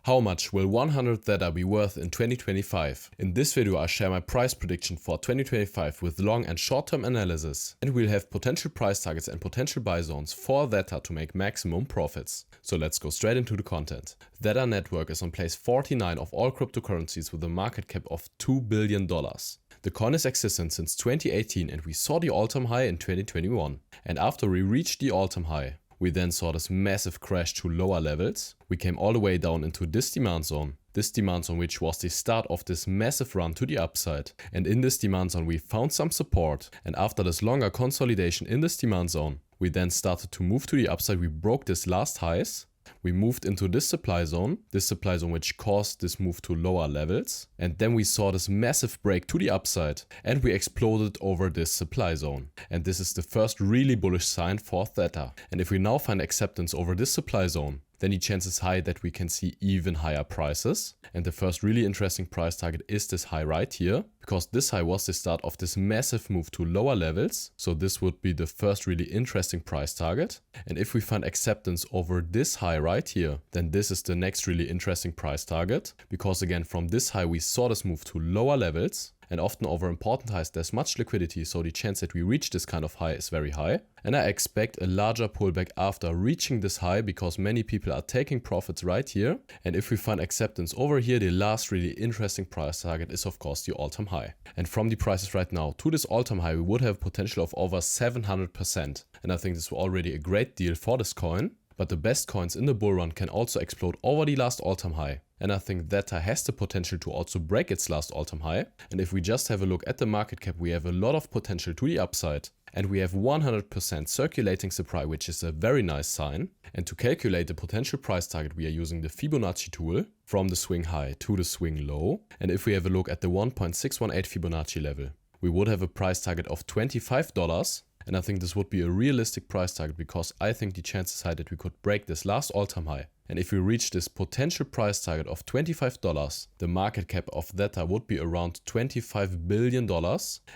How much will 100 THETA be worth in 2025? In this video I share my price prediction for 2025 with long and short-term analysis, and we'll have potential price targets and potential buy zones for THETA to make maximum profits. So let's go straight into the content. THETA network is on place 49 of all cryptocurrencies with a market cap of $2 billion. The coin is existent since 2018 and we saw the all-time high in 2021. And after we reached the all-time high, we then saw this massive crash to lower levels. We came all the way down into this demand zone. This demand zone which was the start of this massive run to the upside. And in this demand zone we found some support. And after this longer consolidation in this demand zone, we then started to move to the upside. We broke this last highs. We moved into this supply zone which caused this move to lower levels. And then we saw this massive break to the upside and we exploded over this supply zone. And this is the first really bullish sign for THETA. And if we now find acceptance over this supply zone, then the chance is high that we can see even higher prices. And the first really interesting price target is this high right here, because this high was the start of this massive move to lower levels. So this would be the first really interesting price target. And if we find acceptance over this high right here, then this is the next really interesting price target. Because again, from this high we saw this move to lower levels. And often over important highs there's much liquidity, so the chance that we reach this kind of high is very high. And I expect a larger pullback after reaching this high because many people are taking profits right here. And if we find acceptance over here, the last really interesting price target is of course the all-time high. And from the prices right now to this all-time high, we would have potential of over 700%. And I think this is already a great deal for this coin. But the best coins in the bull run can also explode over the last all-time high. And I think THETA has the potential to also break its last all-time high. And if we just have a look at the market cap, we have a lot of potential to the upside. And we have 100% circulating supply, which is a very nice sign. And to calculate the potential price target, we are using the Fibonacci tool from the swing high to the swing low. And if we have a look at the 1.618 Fibonacci level, we would have a price target of $25. And I think this would be a realistic price target because I think the chances are high that we could break this last all-time high. And if we reach this potential price target of $25, the market cap of THETA would be around $25 billion.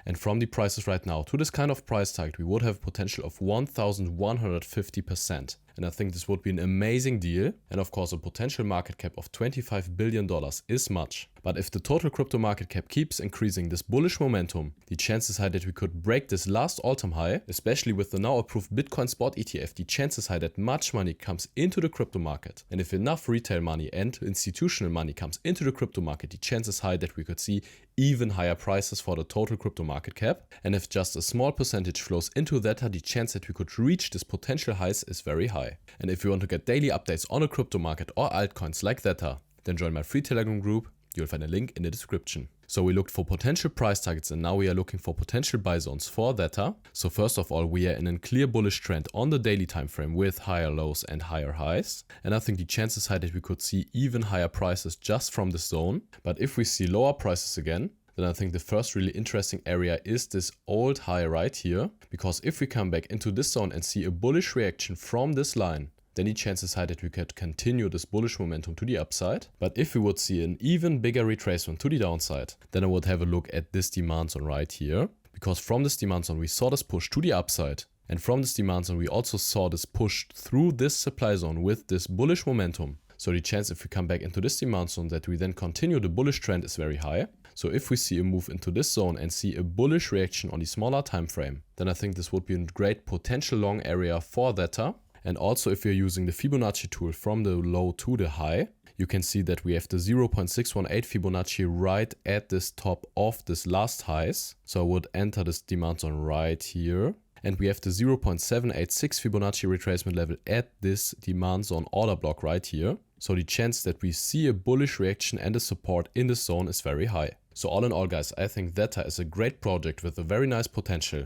And from the prices right now to this kind of price target, we would have potential of 1150%. And I think this would be an amazing deal. And of course, a potential market cap of $25 billion is much. But if the total crypto market cap keeps increasing this bullish momentum, the chances high that we could break this last all-time high, especially with the now approved Bitcoin spot ETF, the chances high that much money comes into the crypto market. And if enough retail money and institutional money comes into the crypto market, the chances high that we could see even higher prices for the total crypto market cap. And if just a small percentage flows into THETA, the chance that we could reach this potential highs is very high. And if you want to get daily updates on the crypto market or altcoins like THETA, then join my free Telegram group. You'll find a link in the description. So we looked for potential price targets and now we are looking for potential buy zones for THETA. So first of all, we are in a clear bullish trend on the daily time frame with higher lows and higher highs. And I think the chances high that we could see even higher prices just from this zone. But if we see lower prices again, then I think the first really interesting area is this old high right here. Because if we come back into this zone and see a bullish reaction from this line, then the chances high that we could continue this bullish momentum to the upside. But if we would see an even bigger retracement to the downside, then I would have a look at this demand zone right here. Because from this demand zone we saw this push to the upside. And from this demand zone we also saw this push through this supply zone with this bullish momentum. So the chance if we come back into this demand zone that we then continue the bullish trend is very high. So if we see a move into this zone and see a bullish reaction on the smaller time frame, then I think this would be a great potential long area for THETA. And also if you're using the Fibonacci tool from the low to the high, you can see that we have the 0.618 Fibonacci right at this top of this last highs. So I would enter this demand zone right here. And we have the 0.786 Fibonacci retracement level at this demand zone order block right here. So the chance that we see a bullish reaction and a support in this zone is very high. So all in all guys, I think THETA is a great project with a very nice potential.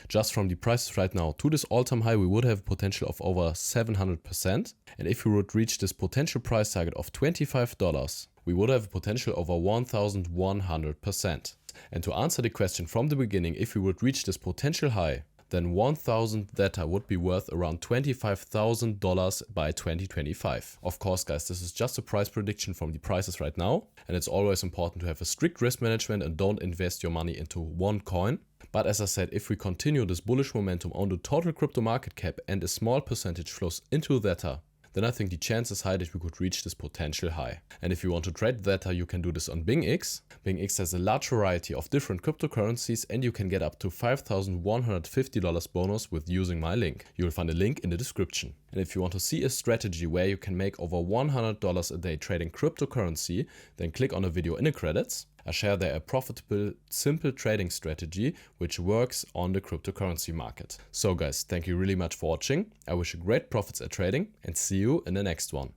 Just from the prices right now to this all-time high, we would have a potential of over 700%. And if we would reach this potential price target of $25, we would have a potential over 1100%. And to answer the question from the beginning, if we would reach this potential high, then 1000 THETA would be worth around $25,000 by 2025. Of course guys, this is just a price prediction from the prices right now. And it's always important to have a strict risk management and don't invest your money into one coin. But as I said, if we continue this bullish momentum on the total crypto market cap and a small percentage flows into THETA, then I think the chance is high that we could reach this potential high. And if you want to trade THETA, you can do this on BingX. BingX has a large variety of different cryptocurrencies and you can get up to $5,150 bonus with using my link. You will find a link in the description. And if you want to see a strategy where you can make over $100 a day trading cryptocurrency, then click on the video in the credits. I share there a profitable, simple trading strategy which works on the cryptocurrency market. So guys, thank you really much for watching. I wish you great profits at trading and see you in the next one.